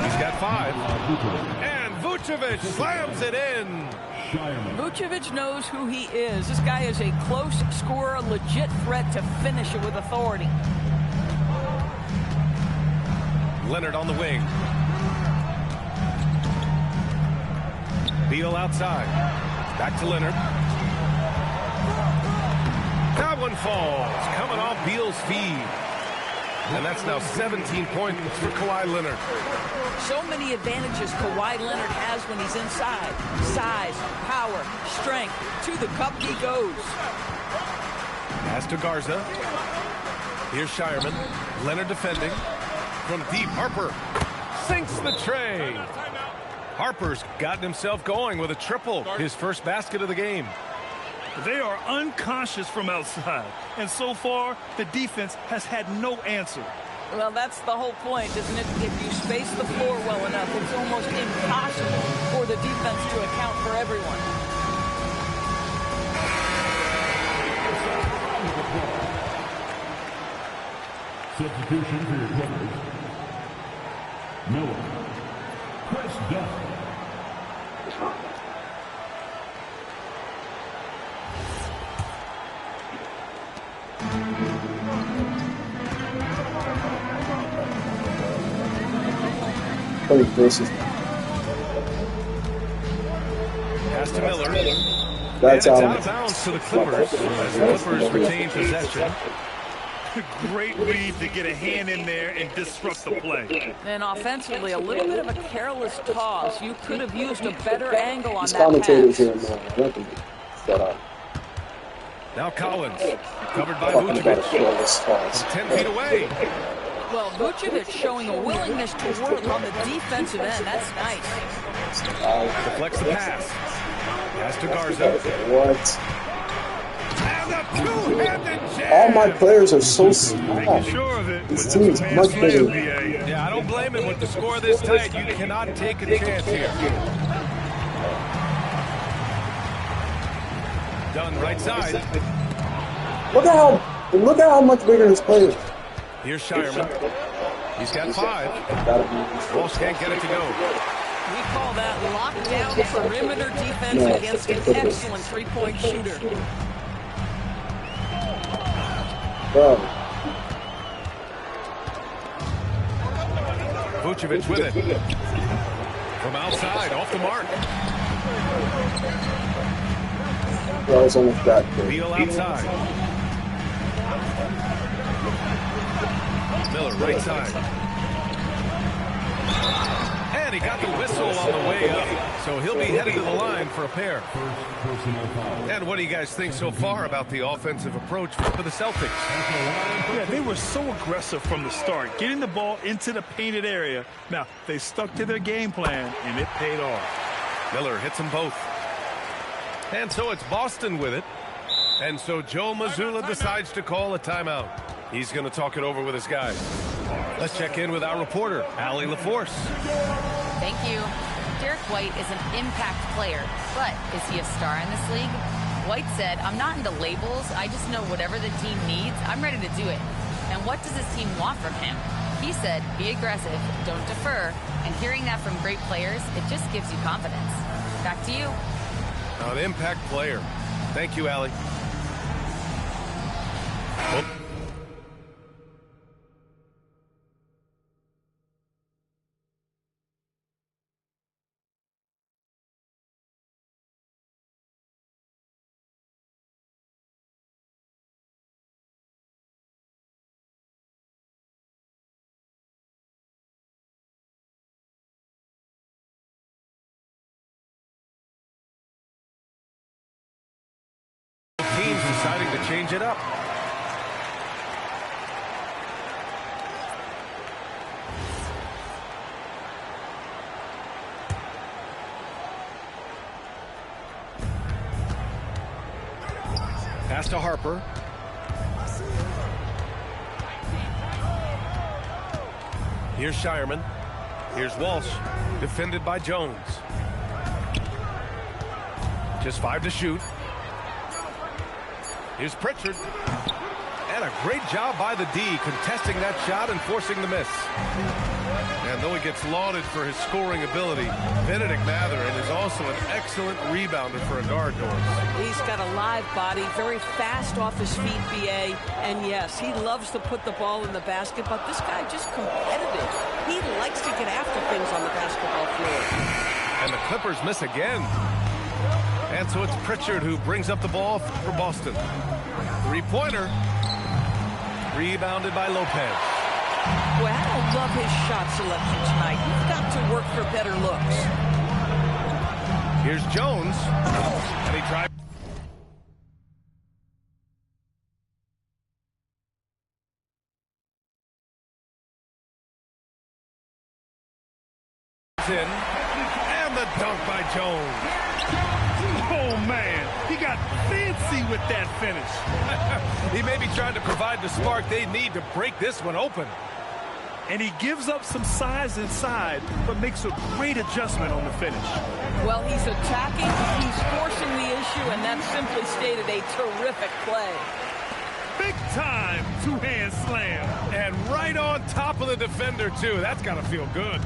B: He's got 5. And Vucevic slams it in.
D: Vucevic knows who he is. This guy is a close scorer, legit threat to finish it with authority.
B: Leonard on the wing. Beal outside. Back to Leonard. That one falls. Coming off Beal's feed. And that's now 17 points for Kawhi Leonard.
D: So many advantages Kawhi Leonard has when he's inside. Size, power, strength. To the cup he goes.
B: Pass to Garza. Here's Shireman. Leonard defending. From deep, Harper sinks the tray. Harper's gotten himself going with a triple. His first basket of the game.
C: They are unconscious from outside. And so far, the defense has had no answer.
D: Well, that's the whole point, isn't it? If you space the floor well enough, it's almost impossible for the defense to account for everyone.
F: Substitution for your Clippers. Miller. Chris Dunn.
B: Pass to Miller.
H: That's
B: out of bounds to the Clippers as the Clippers retain possession.
C: Great read to get a hand in there and disrupt the play.
D: And offensively, a little bit of a careless toss. You could have used a better angle on
H: These
D: that
H: commentators
D: pass.
H: here set up.
B: Now Collins, covered by
H: Talking about a
B: Vucevic.
H: careless toss.
B: 10 feet away.
D: Well, Vucevic showing a willingness to work on the defensive end. That's nice.
B: Deflects the pass. Pass to Garza.
H: What?
B: And a two-handed jam.
H: All my players are so small.
C: Sure of it.
H: This team is much bigger.
B: Yeah, I don't blame him with the score this tight. You cannot take a chance here. Dunn right side.
H: Look at how And look at how much bigger this player is.
B: Here's Shireman. He's got 5. Walsh can't get it to go.
G: We call that lockdown perimeter defense against an excellent three-point shooter.
H: Bro.
B: Vucevic with it. From outside, off the mark.
H: That was almost that.
B: Beal outside. Miller right side. And he got the whistle on the way up. So he'll be headed to the line for a pair. And what do you guys think so far about the offensive approach for the Celtics?
C: Yeah, they were so aggressive from the start, getting the ball into the painted area. Now, they stuck to their game plan, and it paid off.
B: Miller hits them both. And so it's Boston with it. And so Joe Mazzulla decides to call a timeout. He's going to talk it over with his guys. Let's check in with our reporter, Allie LaForce.
E: Thank you. Derek White is an impact player, but is he a star in this league? White said, "I'm not into labels. I just know whatever the team needs, I'm ready to do it. And what does his team want from him?" He said, "Be aggressive, don't defer." And hearing that from great players, it just gives you confidence. Back to you.
B: An impact player. Thank you, Allie. Teams deciding to change it up. Pass to Harper. Here's Shireman. Here's Walsh. Defended by Jones. Just 5 to shoot. Here's Pritchard. And a great job by the D, contesting that shot and forcing the miss. And though he gets lauded for his scoring ability, Benedict Mathurin is also an excellent rebounder for a guard, Doris.
G: He's got a live body, very fast off his feet, BA. And yes, he loves to put the ball in the basket, but this guy just competitive. He likes to get after things on the basketball floor.
B: And the Clippers miss again. And so it's Pritchard who brings up the ball for Boston. Three-pointer. Rebounded by Lopez.
G: Well, I don't love his shot selection tonight. You've got to work for better looks.
B: Here's Jones. And he drives in. And the dunk by Jones.
C: Oh, man, he got fancy with that finish.
B: He may be trying to provide the spark they need to break this one open.
C: And he gives up some size inside, but makes a great adjustment on the finish.
G: Well, he's attacking, he's forcing the issue, and that's simply stated a terrific play.
C: Big time two-hand slam.
B: And right on top of the defender, too. That's got to feel good.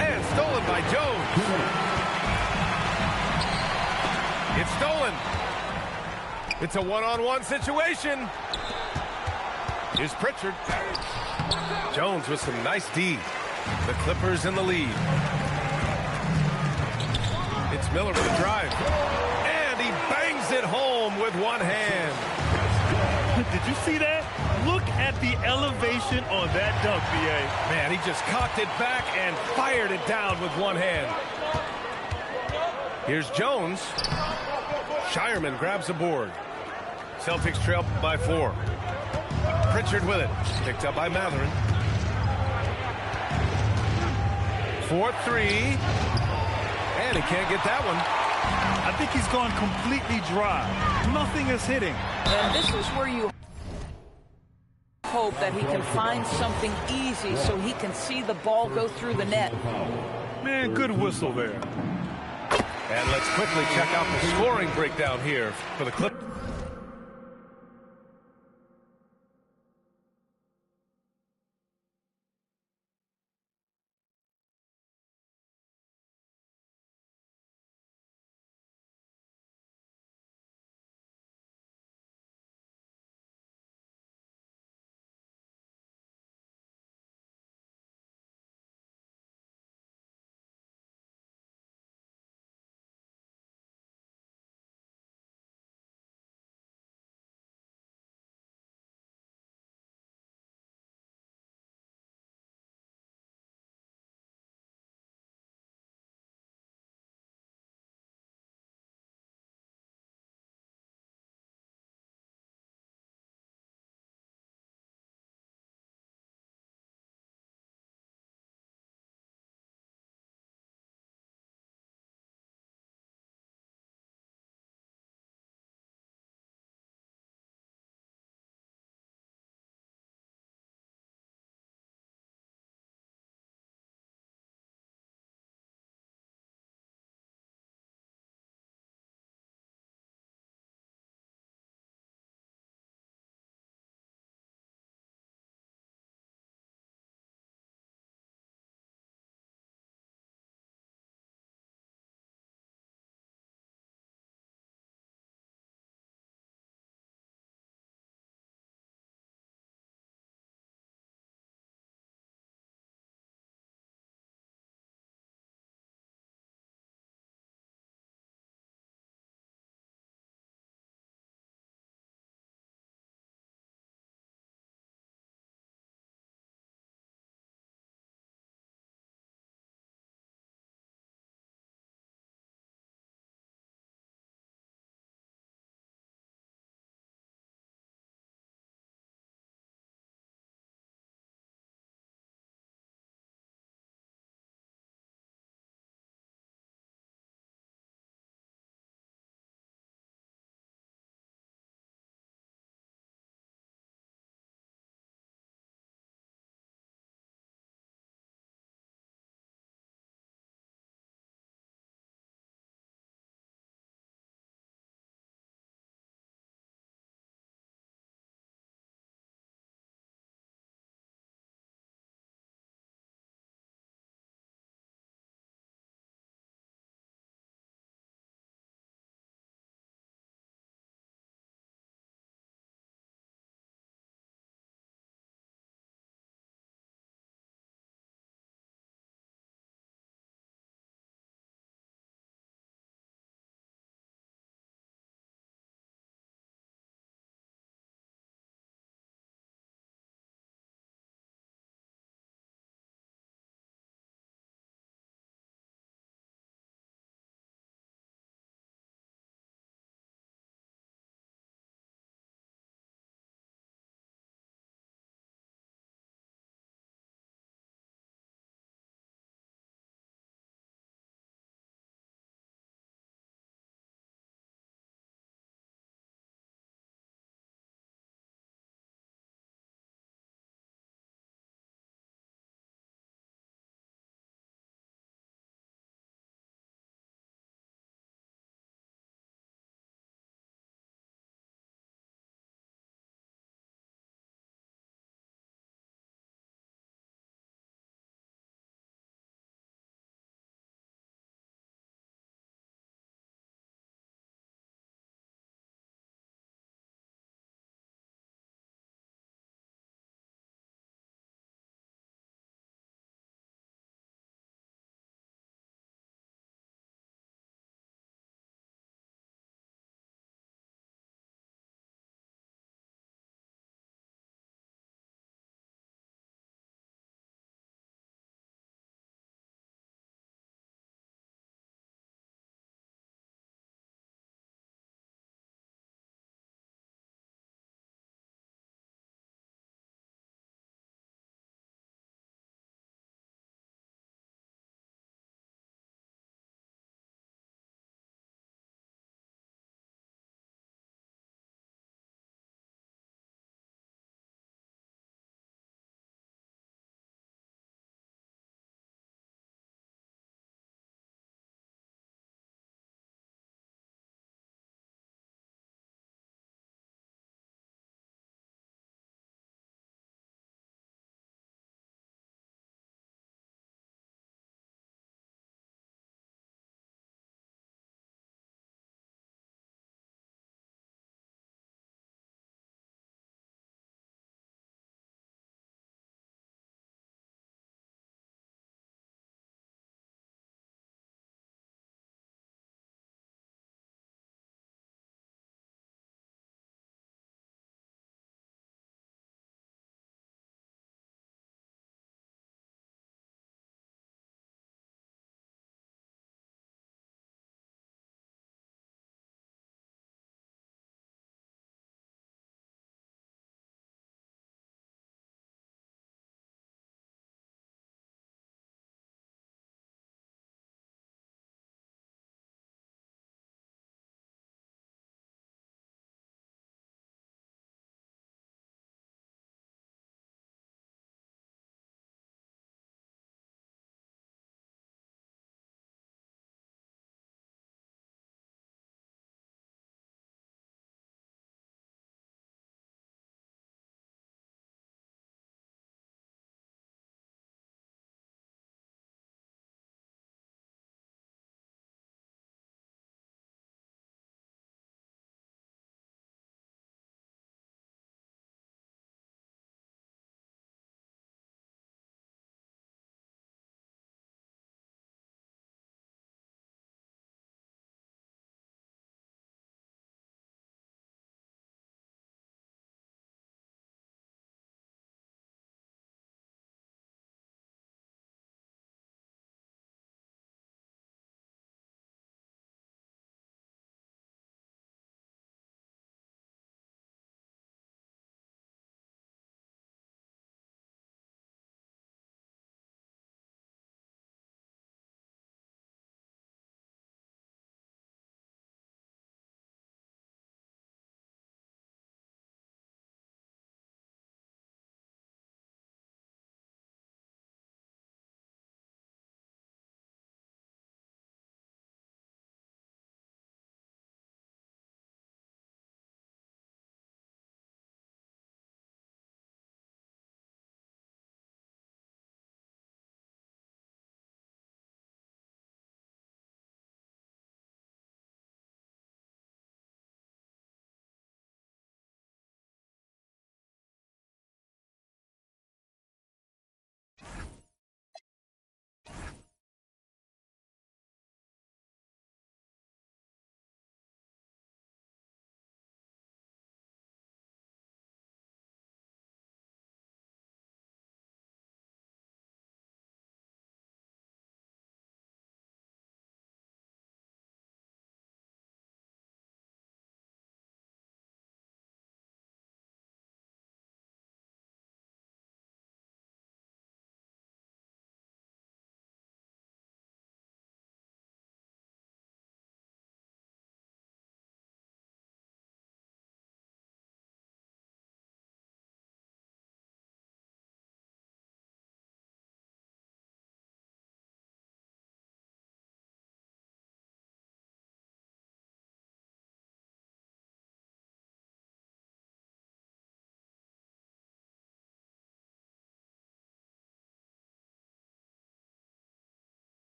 B: And stolen by Jones. It's stolen. It's a one-on-one situation. Here's Pritchard. Jones with some nice D. The Clippers in the lead. It's Miller with the drive. And he bangs it home with one hand.
C: Did you see that? Look at the elevation on that dunk, BA.
B: Man, he just cocked it back and fired it down with one hand. Here's Jones. Shireman grabs the board. Celtics trail by 4. Pritchard with it. Picked up by Mathurin. 4-3. And he can't get that one.
C: I think he's gone completely dry. Nothing is hitting.
G: And this is where you hope that he can find something easy so he can see the ball go through the net.
C: Man, good whistle there.
B: And let's quickly check out the scoring breakdown here for the Clippers.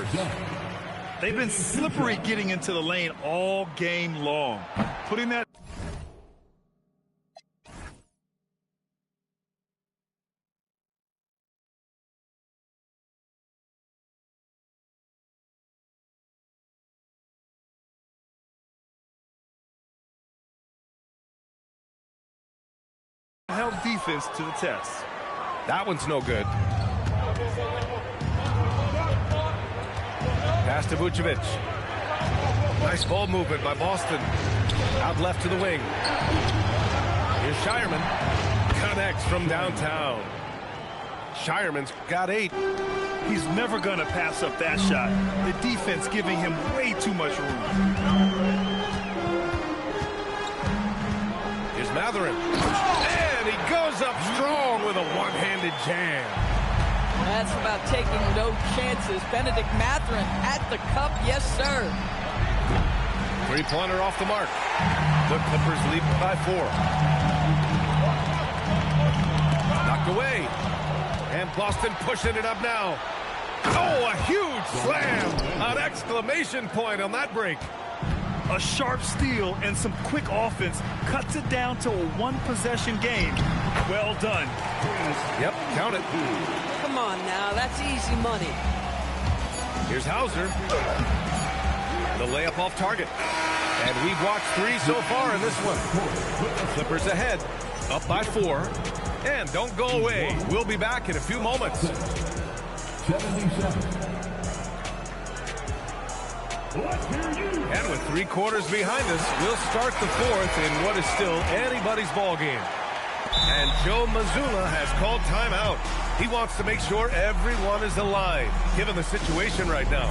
B: Clippers.
C: They've been slippery getting into the lane all game long. Putting that held defense to the test.
B: That one's no good. Pass to Vucevic. Nice ball movement by Boston. Out left to the wing. Here's Shireman. Connects from downtown. Shireman's got 8.
C: He's never going to pass up that shot. The defense giving him way too much room.
B: Here's Mathurin. And he goes up strong with a one-handed jam.
G: That's about taking no chances. Benedict Mathurin at the cup. Yes, sir.
B: Three-pointer off the mark. The Clippers lead by 4. Knocked away. And Boston pushing it up now. Oh, a huge slam. An exclamation point on that break.
C: A sharp steal and some quick offense cuts it down to a one-possession game. Well done.
B: Yep, count it.
G: Come on now, that's easy money.
B: Here's Hauser. The layup off target. And we've watched 3 so far in this one. Clippers ahead, up by 4. And don't go away. We'll be back in a few moments.
F: 77.
B: And with 3 quarters behind us, we'll start the 4th in what is still anybody's ball game. And Joe Mazzulla has called timeout. He wants to make sure everyone is aligned, given the situation right now.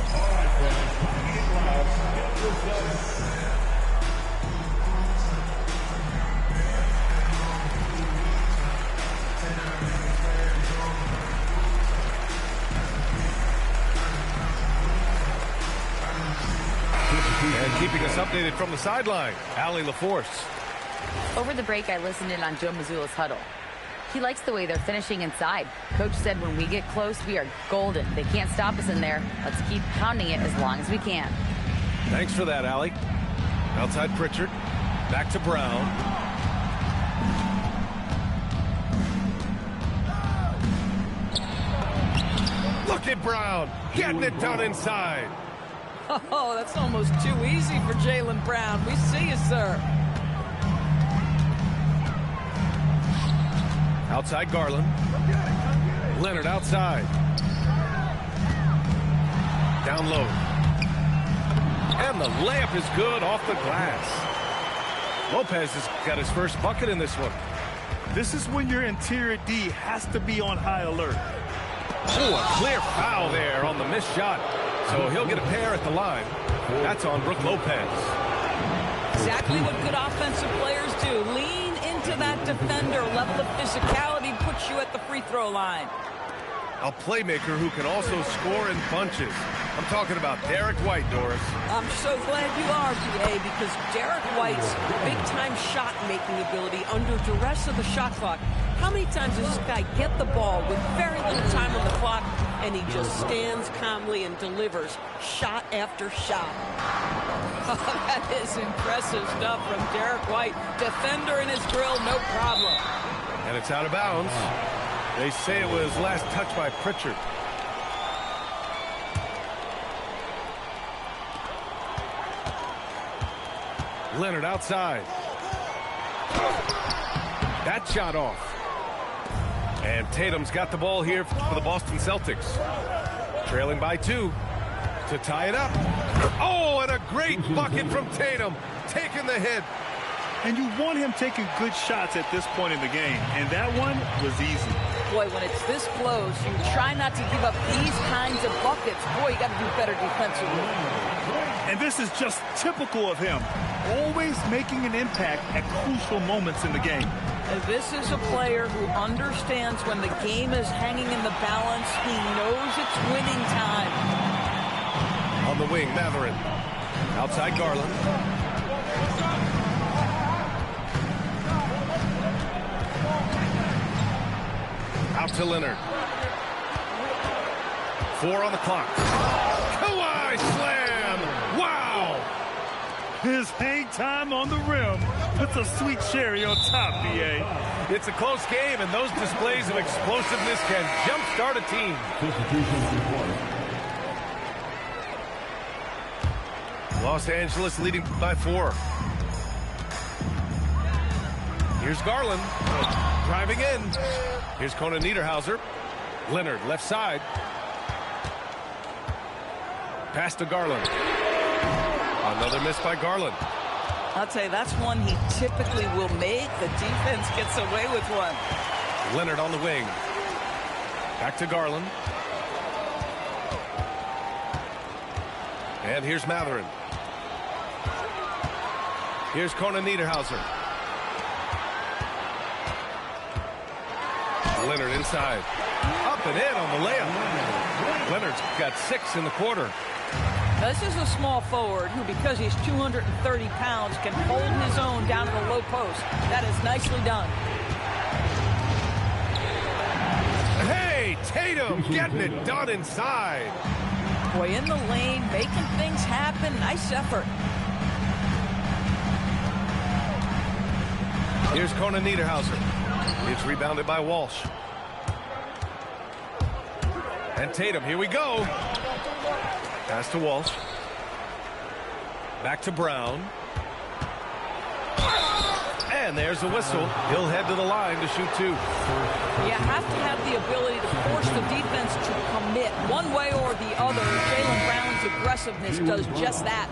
B: And keeping us updated from the sideline, Allie LaForce.
E: Over the break, I listened in on Joe Mazzulla's huddle. He likes the way they're finishing inside. Coach said when we get close, we are golden. They can't stop us in there. Let's keep pounding it as long as we can.
B: Thanks for that, Allie. Outside Pritchard. Back to Brown. Look at Brown getting it done inside.
G: Oh, that's almost too easy for Jaylen Brown. We see you, sir.
B: Outside Garland. Leonard outside. Down low. And the layup is good off the glass. Lopez has got his first bucket in this one.
C: This is when your interior D has to be on high alert.
B: Oh, a clear foul there on the missed shot. So he'll get a pair at the line. That's on Brook Lopez.
G: Exactly what good offensive players do. Lean into that defender. Level of physicality puts you at the free throw line.
B: A playmaker who can also score in bunches. I'm talking about Derek White, Doris.
G: I'm so glad you are, PA, because Derek White's big-time shot-making ability under duress of the shot clock. How many times does this guy get the ball with very little time on the clock, and he just stands calmly and delivers shot after shot? That is impressive stuff from Derek White. Defender in his grill, no problem.
B: And it's out of bounds. They say it was last touched by Pritchard. Leonard outside. That shot off. And Tatum's got the ball here for the Boston Celtics. Trailing by 2 to tie it up. Oh, and a great bucket from Tatum. Taking the hit.
C: And you want him taking good shots at this point in the game. And that one was easy.
G: Boy, when it's this close, you try not to give up these kinds of buckets. Boy, you got to do better defensively.
C: And this is just typical of him. Always making an impact at crucial moments in the game.
G: And this is a player who understands when the game is hanging in the balance. He knows it's winning time.
B: On the wing, Mathurin. Outside Garland. Out to Leonard. 4 on the clock.
C: His hang time on the rim puts a sweet cherry on top, B.A.
B: It's a close game, and those displays of explosiveness can jumpstart a team. Los Angeles leading by 4. Here's Garland driving in. Here's Conan Niederhauser. Leonard left side. Pass to Garland. Another miss by Garland.
D: I'll tell you, that's one he typically will make. The defense gets away with one.
B: Leonard on the wing. Back to Garland. And here's Matherin. Here's Conan Niederhauser. Leonard inside. Up and in on the layup. Leonard's got 6 in the quarter.
D: This is a small forward who, because he's 230 pounds, can hold his own down to the low post. That is nicely done.
B: Hey, Tatum getting it done inside.
D: Boy, in the lane, making things happen. Nice effort.
B: Here's Conan Niederhauser. It's rebounded by Walsh. And Tatum, here we go. Pass to Walsh. Back to Brown. And there's the whistle. He'll head to the line to shoot 2.
D: You have to have the ability to force the defense to commit one way or the other. Jaylen Brown's aggressiveness does just that.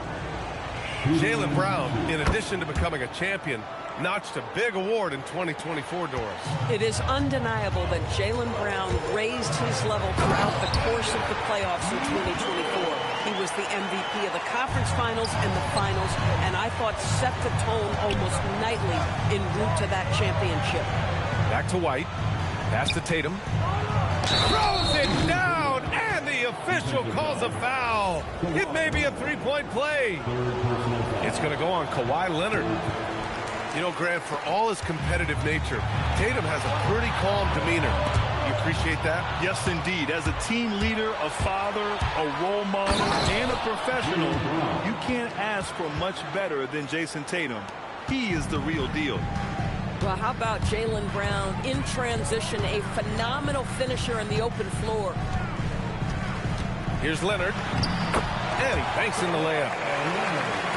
B: Jaylen Brown, in addition to becoming a champion, notched a big award in 2024, Doris.
G: It is undeniable that Jaylen Brown raised his level throughout the course of the playoffs in 2024. He was the MVP of the conference finals and the finals, and I thought set the tone almost nightly en route to that championship.
B: Back to White. Pass to Tatum. Throws it down, and the official calls a foul. It may be a 3-point play. It's going to go on Kawhi Leonard. You know, Grant, for all his competitive nature, Tatum has a pretty calm demeanor. You appreciate that?
C: Yes, indeed. As a team leader, a father, a role model, and a professional, you can't ask for much better than Jason Tatum. He is the real deal.
G: Well, how about Jaylen Brown in transition, a phenomenal finisher in the open floor.
B: Here's Leonard. And he banks in the layup.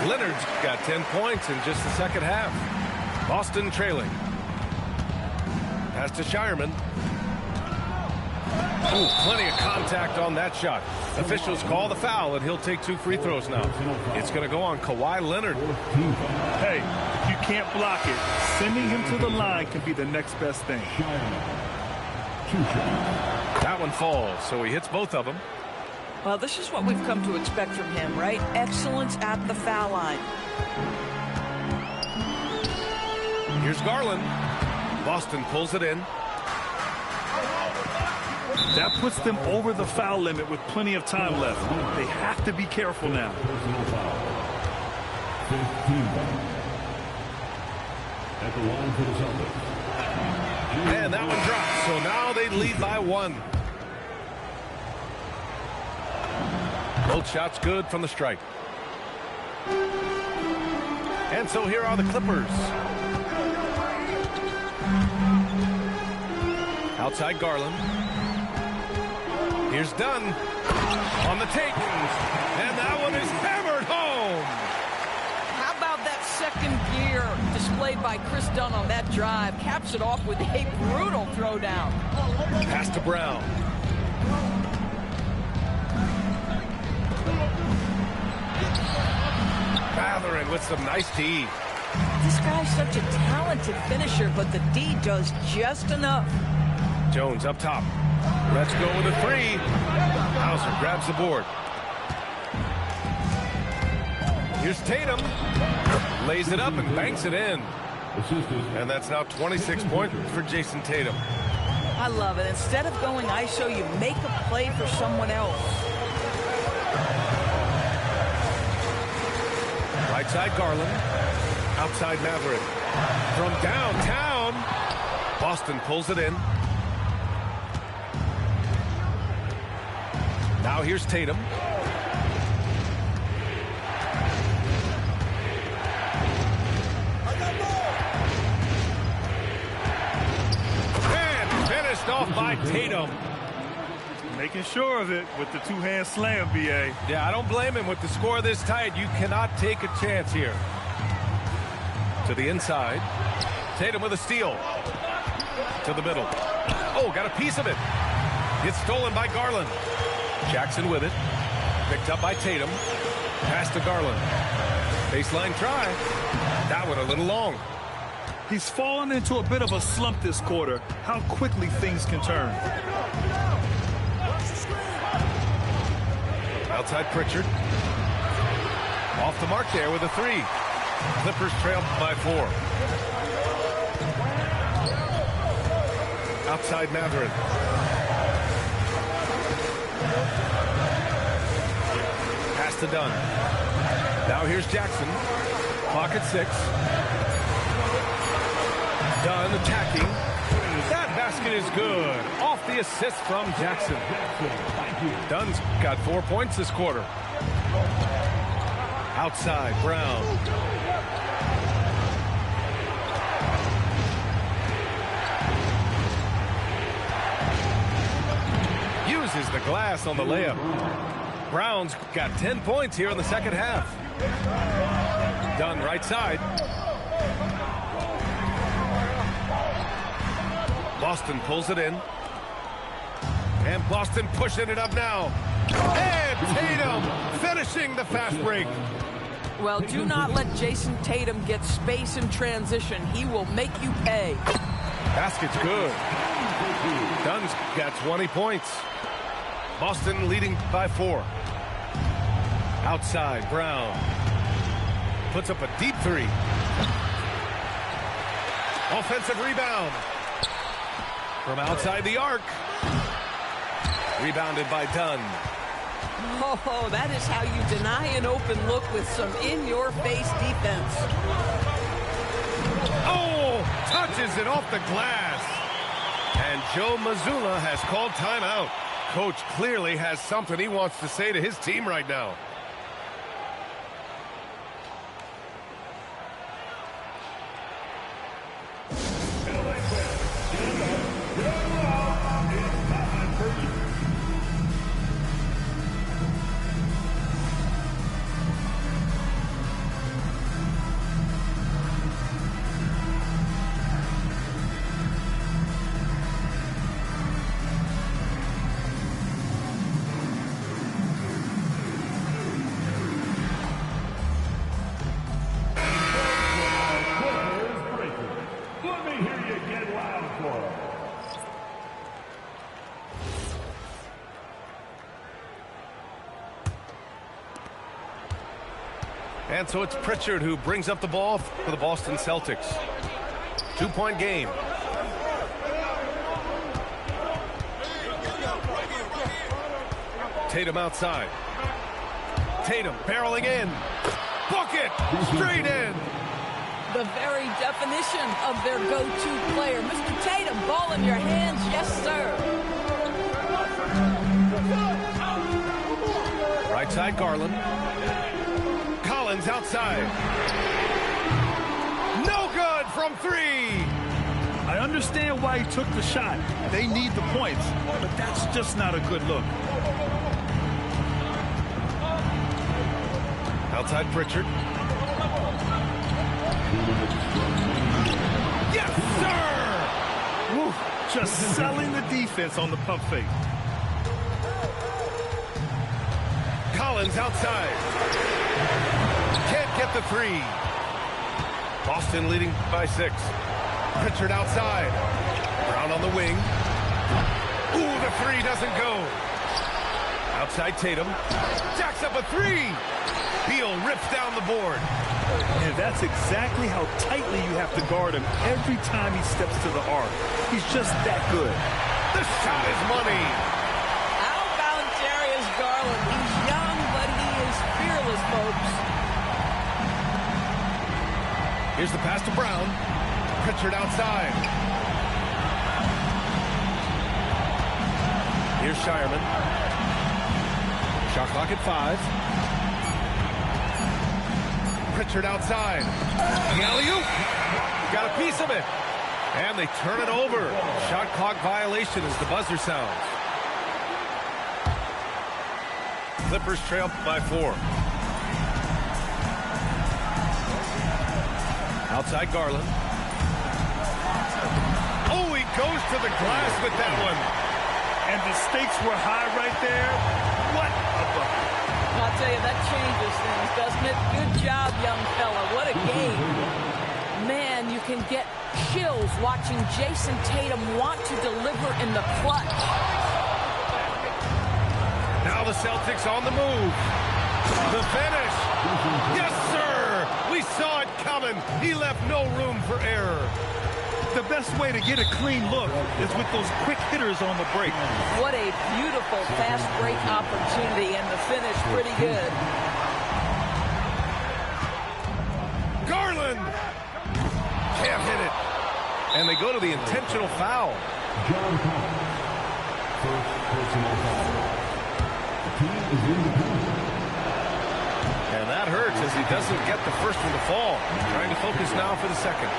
B: Leonard's got 10 points in just the second half. Boston trailing. Pass to Shireman. Ooh, plenty of contact on that shot. Officials call the foul, and he'll take 2 free throws now. It's going to go on Kawhi Leonard.
C: Hey, if you can't block it, sending him to the line can be the next best thing.
B: That one falls, so he hits both of them.
D: Well, this is what we've come to expect from him, right? Excellence at the foul line.
B: Here's Garland. Boston pulls it in.
C: That puts them over the foul limit with plenty of time left. They have to be careful now.
F: At the line for the Celtics.
B: And that one drops, so now they lead by 1. Both shots good from the stripe. And so here are the Clippers. Outside Garland. Here's Dunn on the take. And that one is hammered home.
D: How about that second gear displayed by Chris Dunn on that drive? Caps it off with a brutal throwdown.
B: Pass to Brown. Matherin with some nice D.
D: This guy's such a talented finisher, but the D does just enough.
B: Jones up top. Let's go with a 3. Hauser grabs the board. Here's Tatum. Lays it up and banks it in. And that's now 26 points for Jason Tatum.
D: I love it. Instead of going ISO, you make a play for someone else.
B: Right side Garland. Outside Matherin. From downtown. Boston pulls it in. Now here's Tatum. by Tatum.
C: Making sure of it with the two-hand slam, B.A.
B: Yeah, I don't blame him. With the score this tight, you cannot take a chance here. To the inside. Tatum with a steal. To the middle. Oh, got a piece of it. Gets stolen by Garland. Jackson with it. Picked up by Tatum. Pass to Garland. Baseline try. That one a little long.
C: He's fallen into a bit of a slump this quarter. How quickly things can turn.
B: Outside Pritchard. Off the mark there with a three. Clippers trail by 4. Outside Mathurin. Pass to Dunn. Now here's Jackson. Clock at 6. Dunn attacking. That basket is good. Off the assist from Jackson. Dunn's got 4 points this quarter. Outside, Brown. Uses the glass on the layup. Brown's got 10 points here in the second half. Dunn right side. Boston pulls it in. And Boston pushing it up now. And Tatum finishing the fast break.
G: Well, do not let Jason Tatum get space in transition. He will make you pay.
B: Basket's good. Dunn's got 20 points. Boston leading by 4. Outside, Brown. Puts up a deep 3. Offensive rebound. From outside the arc. Rebounded by Dunn.
G: Oh, that is how you deny an open look with some in-your-face defense.
B: Oh, touches it off the glass. And Joe Mazzulla has called timeout. Coach clearly has something he wants to say to his team right now. And so it's Pritchard who brings up the ball for the Boston Celtics. 2-point game. Tatum outside. Tatum barreling in. Bucket! Straight in.
G: The very definition of their go-to player. Mr. Tatum, ball in your hands. Yes, sir.
B: Right side, Garland. Collins outside. No good from 3.
C: I understand why he took the shot. They need the points, but that's just not a good look.
B: Outside Pritchard. Yes, sir!
C: Woo, just selling the defense on the pump fake.
B: Collins outside. Can't get the 3. Boston leading by 6. Pritchard outside. Brown on the wing. Ooh, the 3 doesn't go. Outside Tatum. Jacks up a 3. Beal rips down the board.
C: And that's exactly how tightly you have to guard him every time he steps to the arc. He's just that good.
B: The shot is money.
G: How about Darius Garland? He's young, but he is fearless, folks.
B: Here's the pass to Brown. Pritchard outside. Here's Shireman. Shot clock at 5. Pritchard outside. The alley-oop. Got a piece of it. And they turn it over. Shot clock violation as the buzzer sounds. Clippers trail by 4. Outside Garland. Oh, he goes to the glass with that one.
C: And the stakes were high right there. What a bucket.
G: I'll tell you, that changes things, doesn't it? Good job, young fella. What a game. Man, you can get chills watching Jason Tatum want to deliver in the clutch.
B: Now the Celtics on the move. The finish. Yes, sir. We saw it coming. He left no room for error.
C: The best way to get a clean look is with those quick hitters on the break.
G: What a beautiful fast break opportunity, and the finish pretty good.
B: Garland can't hit it. And they go to the intentional foul.
F: John Collins. First personal foul. The team is in the penalty.
B: And that hurts as he doesn't get the first one to fall. Trying to focus now for the second.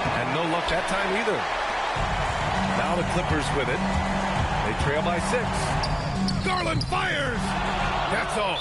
B: And no luck that time either. Now the Clippers with it. They trail by 6. Garland fires. That's all.